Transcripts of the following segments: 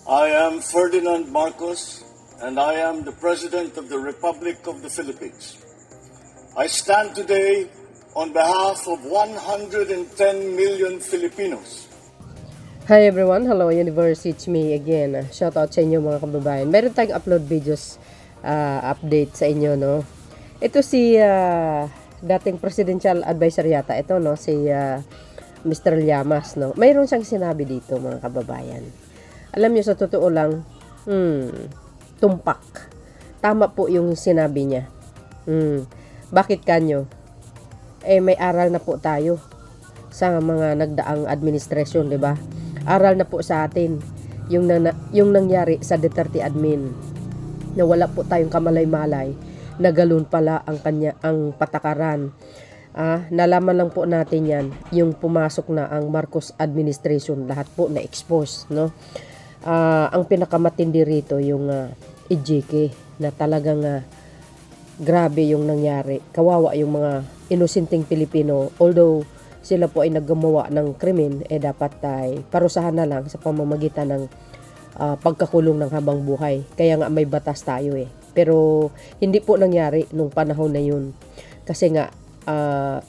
I am Ferdinand Marcos, and I am the President of the Republic of the Philippines. I stand today on behalf of 110 million Filipinos. Hi everyone, hello universe, it's me again. Shout out sa inyo mga kababayan. Meron tayong upload videos update sa inyo, no. Ito si dating presidential advisor yata ito, no, si Mr. Llamas, no. Mayroon siyang sinabi dito mga kababayan. Alam niyo, sa totoo lang, tumpak. Tama po yung sinabi niya. Bakit kanyo? May aral na po tayo sa mga nagdaang administrasyon, di ba? Aral na po sa atin yung nangyari sa Duterte admin, na wala po tayong kamalay-malay na galun pala ang patakaran. Nalaman lang po natin yan yung pumasok na ang Marcos administration, lahat po na expose, no. Ang pinakamatindi rito yung EJK, na talagang grabe yung nangyari. Kawawa yung mga inosenteng Pilipino. Although sila po ay naggumawa ng krimen, dapat ay parusahan na lang sa pamamagitan ng pagkakulong ng habang buhay. Kaya nga may batas tayo Pero hindi po nangyari nung panahon na yun. Kasi nga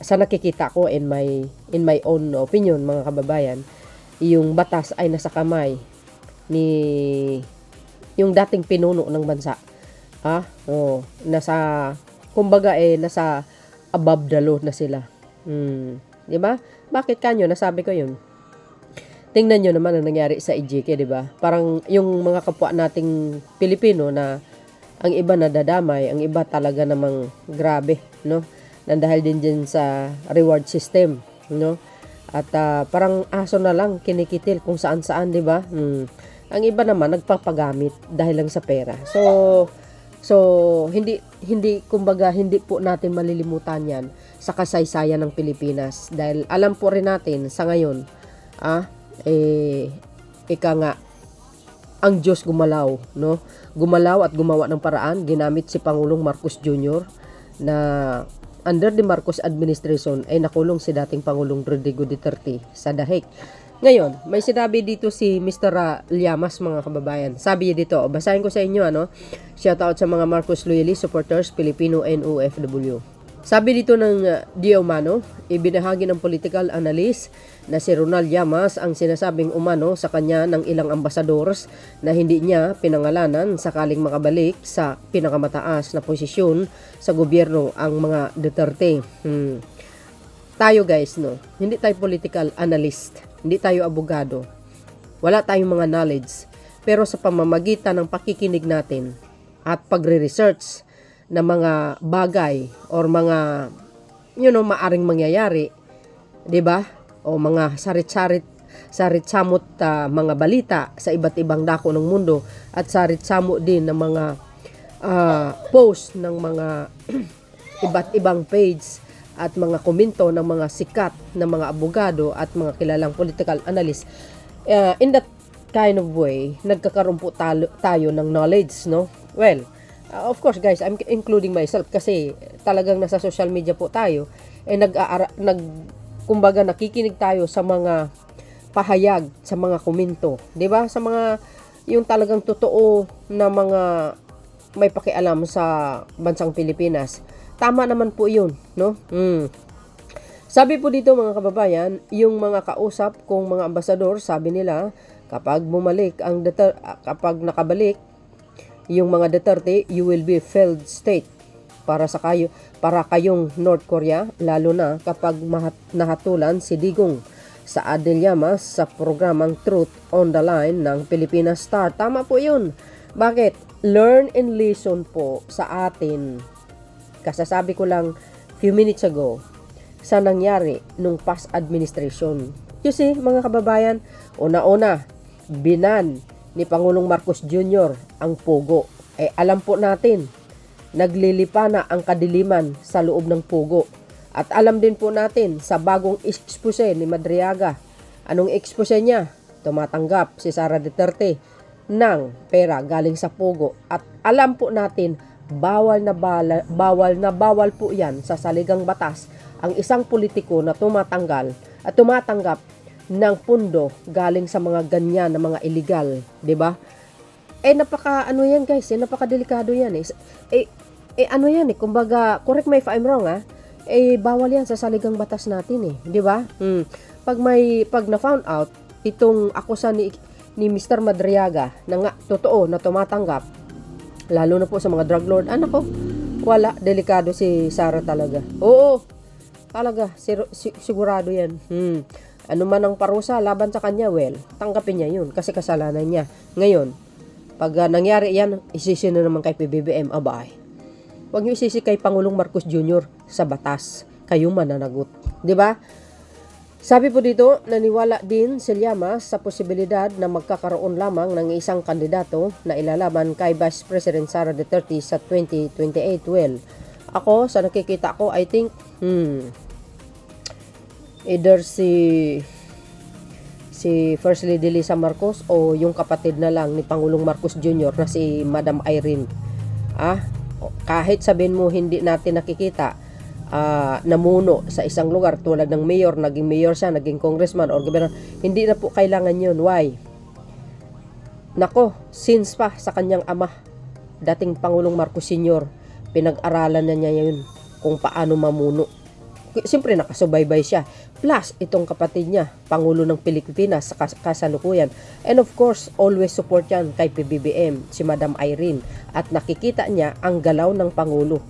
sa nakikita ko in my own opinion mga kababayan, yung batas ay nasa kamay ni yung dating pinuno ng bansa. Nasa kumbaga nasa above the law na sila. 'Di ba? Bakit kanyo nasabi ko 'yun? Tingnan niyo naman ang nangyari sa EJK, 'di ba? Parang yung mga kapwa nating Pilipino na ang iba nadadamay, ang iba talaga namang grabe, no? Dahil din sa reward system, no? At parang aso na lang kinikitil kung saan-saan, 'di ba? Ang iba naman nagpapagamit dahil lang sa pera. So hindi kumbaga hindi po natin malilimutan 'yan sa kasaysayan ng Pilipinas, dahil alam po rin natin sa ngayon ika nga ang Diyos gumalaw, no? Gumalaw at gumawa ng paraan. Ginamit si Pangulong Marcos Jr. na under the Marcos administration ay nakulong si dating Pangulong Rodrigo Duterte sa dahig. Ngayon, may sinabi dito si Mr. Llamas mga kababayan. Sabi niya dito, basahin ko sa inyo, shout out sa mga Marcos loyalist supporters, Filipino and OFW. Sabi dito ng Diomano, ibinahagi ng political analyst na si Ronald Llamas ang sinasabing umano sa kanya ng ilang ambasadors na hindi niya pinangalanan sakaling makabalik sa pinakamataas na posisyon sa gobyerno ang mga Duterte. Tayo guys, no, hindi tayo political analyst, hindi tayo abogado, wala tayong mga knowledge, pero sa pamamagitan ng pakikinig natin at pagre-research ng mga bagay or mga maaring mangyayari, 'di ba? O mga sarit-samot mga balita sa iba't ibang dako ng mundo, at sarit-samot din ng mga post ng mga iba't ibang page at mga komento ng mga sikat na mga abogado at mga kilalang political analyst. In that kind of way, nagkakaroon po tayo ng knowledge, no? Well, of course guys, I'm including myself kasi talagang nasa social media po tayo, kumbaga nakikinig tayo sa mga pahayag, sa mga komento, 'di ba? Sa mga yung talagang totoo na mga may pakialam sa bansang Pilipinas. Tama naman po 'yun, no? Sabi po dito mga kababayan, yung mga kausap kong mga ambasador, sabi nila kapag nakabalik yung mga Duterte, you will be a failed state para kayong North Korea, lalo na kapag nahatulan si Digong sa Adel Llamas sa programang Truth on the Line ng Pilipinas Star. Tama po 'yun. Bakit? Learn and listen po sa atin. Kasasabi ko lang few minutes ago sa nangyari nung past administration. You see, mga kababayan, una-una, binan ni Pangulong Marcos Jr. ang Pogo. Alam po natin, naglilipa na ang kadiliman sa loob ng Pogo. At alam din po natin sa bagong expose ni Madriaga. Anong expose niya? Tumatanggap si Sara Duterte ng pera galing sa Pogo. At alam po natin, bawal na bawal po yan sa saligang batas ang isang politiko na tumatanggap ng pundo galing sa mga ganyan na mga illegal, 'di ba? Napaka ano yan guys, napaka delikado yan ano yan kumbaga, correct me if I'm wrong bawal yan sa saligang batas natin 'di ba? Pag na found out itong akusa ni Mr. Madriaga na nga totoo na tumatanggap, lalo na po sa mga drug lord, ko, wala, delikado si Sara talaga. Oo, talaga, sigurado yan. Ano man ang parusa laban sa kanya, well, tanggapin niya yun kasi kasalanan niya. Ngayon, pag nangyari yan, isisi na naman kay PBBM, abay. Huwag niyo isisi kay Pangulong Marcos Jr. sa batas. Kayo mananagot. 'Di ba? Sabi po dito, naniwala din si Llamas sa posibilidad na magkakaroon lamang ng isang kandidato na ilalaban kay Vice President Sara Duterte sa 2028. Well, ako, sa nakikita ko, I think, either si First Lady Lisa Marcos o yung kapatid na lang ni Pangulong Marcos Jr. na si Madam Irene. Kahit sabihin mo hindi natin nakikita, namuno sa isang lugar tulad ng mayor, naging mayor siya, naging congressman or governor, hindi na po kailangan yun. Why? Nako, since pa sa kanyang ama, dating Pangulong Marcos Sr., pinag-aralan na niya yun kung paano mamuno. Siyempre nakasubaybay siya. Plus, itong kapatid niya, Pangulo ng Pilipinas sa kasalukuyan. And of course, always support yan kay PBBM, si Madam Irene. At nakikita niya ang galaw ng Pangulo.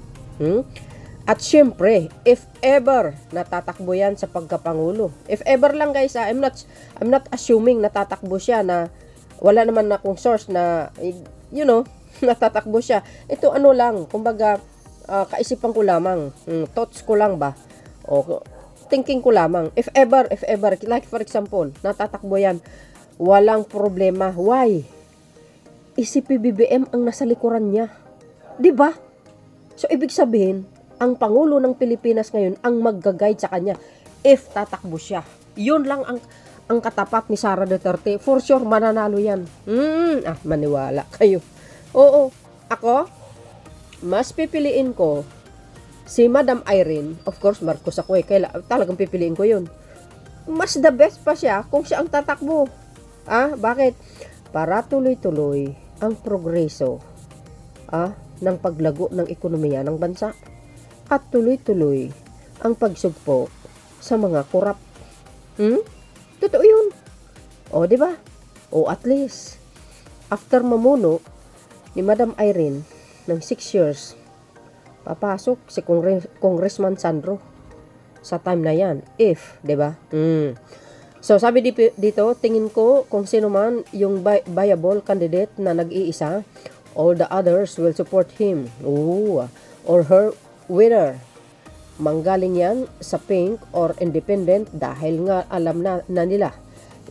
At syempre, if ever natatakbo yan sa pagkapangulo, if ever lang guys, I'm not assuming natatakbo siya na wala naman akong source na, natatakbo siya. Ito ano lang, kumbaga, kaisipan ko lamang, thoughts ko lang ba, o thinking ko lamang. If ever, like for example, natatakbo yan, walang problema. Why? Si PBBM ang nasa likuran niya. 'Di ba? So, ibig sabihin, ang Pangulo ng Pilipinas ngayon ang magga-guide sa kanya if tatakbo siya. Yun lang ang katapat ni Sara Duterte. For sure, mananalo yan. Maniwala kayo. Oo, ako, mas pipiliin ko si Madam Irene. Of course, Marcos ako kaya talagang pipiliin ko yun. Mas the best pa siya kung siya ang tatakbo. Bakit? Para tuloy-tuloy ang progreso ng paglago ng ekonomiya ng bansa. At tuloy-tuloy ang pagsugpo sa mga korap. Totoo yun. O, 'di ba? O, at least, after mamuno ni Madam Irene ng 6 years, papasok si Congressman Sandro sa time na yan. If, 'di ba? So, sabi dito, tingin ko kung sino man yung viable candidate na nag-iisa, all the others will support him. Or her, whether manggaling yan sa pink or independent, dahil nga alam na nila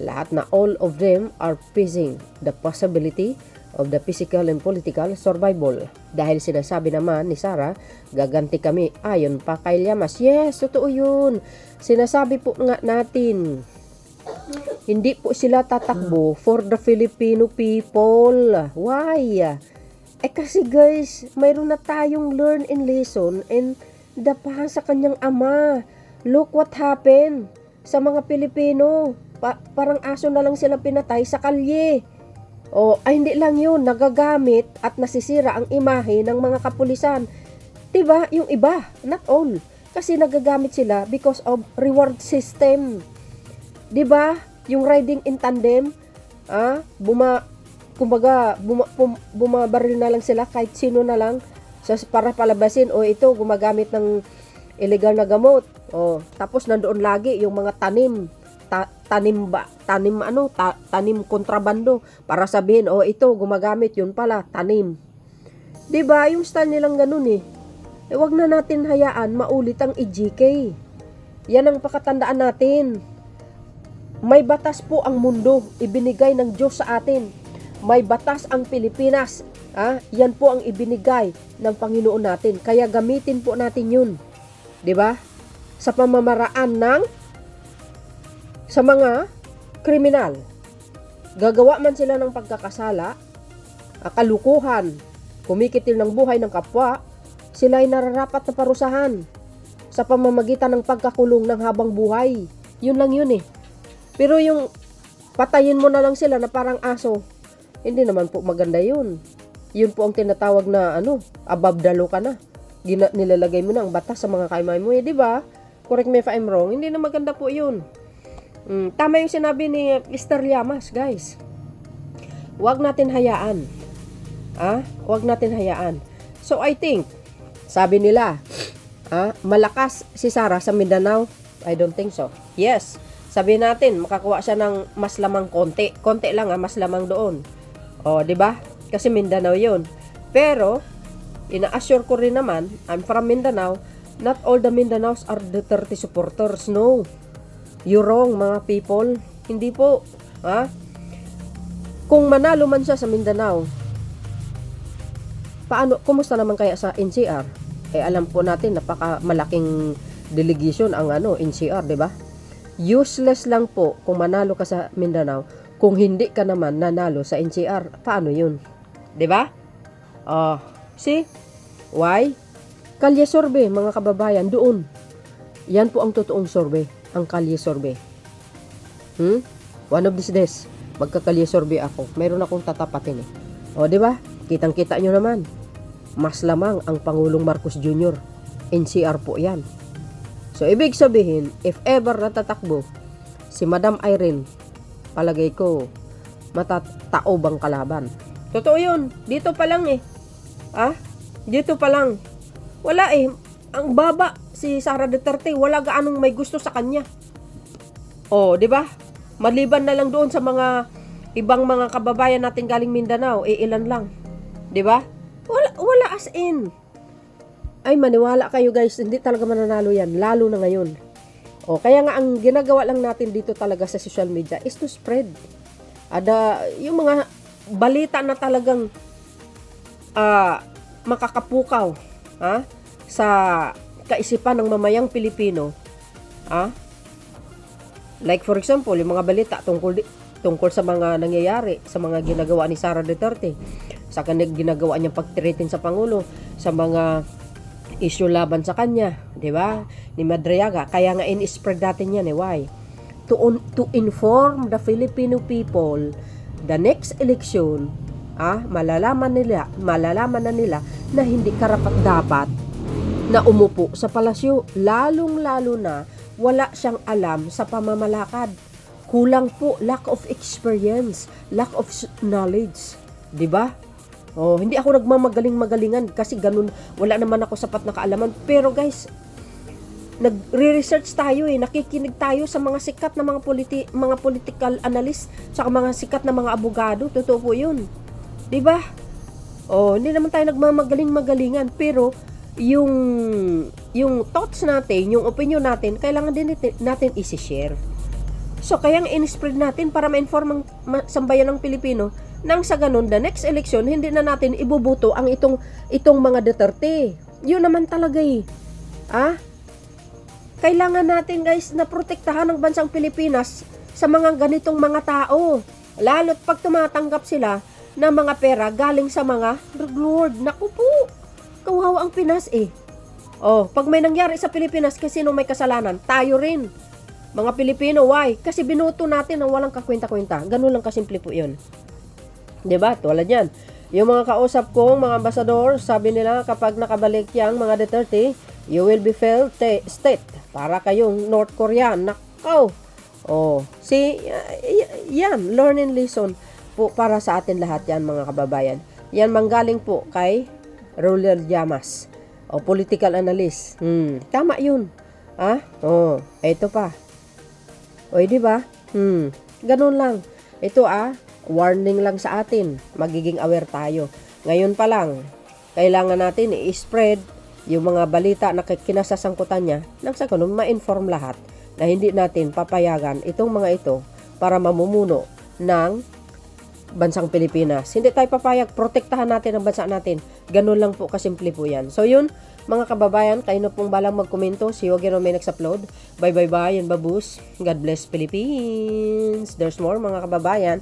lahat na all of them are facing the possibility of the physical and political survival. Dahil sinasabi naman ni Sara, gaganti kami ayon pa kay Llamas. Yes, totoo yun. Sinasabi po nga natin, hindi po sila tatakbo for the Filipino people. Why? Kasi guys, mayroon na tayong learn and lesson and dapahan sa kanyang ama. Look what happened sa mga Pilipino. Parang aso na lang sila pinatay sa kalye. Hindi lang yun, nagagamit at nasisira ang imahe ng mga kapulisan. Diba? Yung iba, not all. Kasi nagagamit sila because of reward system. Diba? Yung riding in tandem, bumabaril na lang sila kahit sino na lang para palabasin, ito gumagamit ng illegal na gamot. Tapos nandoon lagi yung mga tanim kontrabando para sabihin, ito gumagamit, yun pala tanim. 'Di ba? Yung style nilang ganun wag na natin hayaan maulit ang EJK. Yan ang pakatandaan natin. May batas po ang mundo, ibinigay ng Diyos sa atin. May batas ang Pilipinas. Yan po ang ibinigay ng Panginoon natin. Kaya gamitin po natin yun. 'Di ba? Sa pamamaraan sa mga kriminal. Gagawa man sila ng pagkakasala, kalukuhan, kumikitil ng buhay ng kapwa, sila ay nararapat na parusahan sa pamamagitan ng pagkakulong ng habang buhay. Yun lang yun Pero yung patayin mo na lang sila na parang aso, hindi naman po maganda yun. Yun po ang tinatawag na above the law ka na. Nilalagay mo na ang batas sa mga kaimay mo, di ba? Correct me if I'm wrong. Hindi na maganda po yun. Tama yung sinabi ni Mr. Llamas, guys. Huwag natin hayaan. Huwag natin hayaan. So I think, sabi nila, malakas si Sara sa Mindanao. I don't think so. Yes. Sabi natin, makakuha siya ng mas lamang konti. Konti lang, mas lamang doon. O, di ba? Kasi Mindanao yun. Pero, ina-assure ko rin naman, I'm from Mindanao, not all the Mindanaos are Duterte supporters. No. You're wrong, mga people. Hindi po. Kung manalo man siya sa Mindanao, kumusta naman kaya sa NCR? Alam po natin, napaka-malaking delegation ang NCR, di ba? Useless lang po kung manalo ka sa Mindanao, kung hindi ka naman nanalo sa NCR. Paano yun? Di ba? See? Why? Kalye survey, mga kababayan, doon. Yan po ang totoong survey, ang kalye survey. One of these days, magkakalye survey ako. Meron akong tatapatin eh. Di ba? Kitang-kita nyo naman. Mas lamang ang Pangulong Marcos Jr. NCR po yan. So, ibig sabihin, if ever natatakbo si Madam Irene, palagay ko, matataob ang kalaban. Totoo yun. Dito pa lang eh. Dito pa lang. Wala eh. Ang baba si Sara Duterte, wala gaanong may gusto sa kanya. Di ba? Maliban na lang doon sa mga ibang mga kababayan natin galing Mindanao, ilan lang. Di ba? Wala as in. Ay, maniwala kayo guys, hindi talaga mananalo yan, lalo na ngayon. Kaya nga ang ginagawa lang natin dito talaga sa social media is to spread. Yung mga balita na talagang makakapukaw sa kaisipan ng mamayang Pilipino. Like for example, yung mga balita tungkol sa mga nangyayari, sa mga ginagawa ni Sara Duterte, sa ginagawa niyang pagtiritin sa Pangulo, sa mga issue laban sa kanya, di ba? Ni Madriaga. Kaya nga in-spread natin yan why? To inform the Filipino people, the next election, malalaman na nila na hindi karapat-dapat na umupo sa palasyo. Lalong-lalo na wala siyang alam sa pamamalakad. Kulang po, lack of experience, lack of knowledge. Di ba? Hindi ako nagmamagaling-magalingan kasi ganun, wala naman ako sapat na kaalaman. Pero guys, nagre-research tayo nakikinig tayo sa mga sikat na mga political analyst, sa mga sikat na mga abogado. Totoo po yun. Di ba? Hindi naman tayo nagmamagaling-magalingan, pero yung thoughts natin, yung opinion natin, kailangan din natin isi-share. So, kaya in-spread natin para ma-inform ang sambayan ng Pilipino nang sa ganun, the next election, hindi na natin ibubuto ang itong mga Duterte. Yun naman talaga Kailangan natin guys na protektahan ng bansang Pilipinas sa mga ganitong mga tao. Lalo't pag tumatanggap sila ng mga pera galing sa mga drug lord. Naku po, kawawa ang Pinas pag may nangyari sa Pilipinas, kasi sino may kasalanan? Tayo rin. Mga Pilipino, why? Kasi binuto natin ang walang kakwenta-kwenta. Ganun lang kasimple po yun. Diba? Tulad yan. Yung mga kausap kong mga ambasador, sabi nila kapag nakabalik yang mga Duterte, you will be failed state. Para kayong North Korea. Nakaw. Yan. Learning lesson po para sa atin lahat yan, mga kababayan. Yan manggaling po kay Roland Llamas. Political analyst. Tama yun. Ito pa. Diba? Ganun lang. Ito warning lang sa atin. Magiging aware tayo. Ngayon pa lang, kailangan natin i-spread yung mga balita na kinasasangkutan niya nang sa ganun ma-inform lahat na hindi natin papayagan itong mga ito para mamumuno ng bansang Pilipinas. Hindi tayo papayag, protektahan natin ang bansa natin. Ganun lang po, kasimple po yan. So yun, mga kababayan, kayo na pong balang magkomento. See you again on my next upload. Bye bye bye and babus. God bless Philippines. There's more, mga kababayan.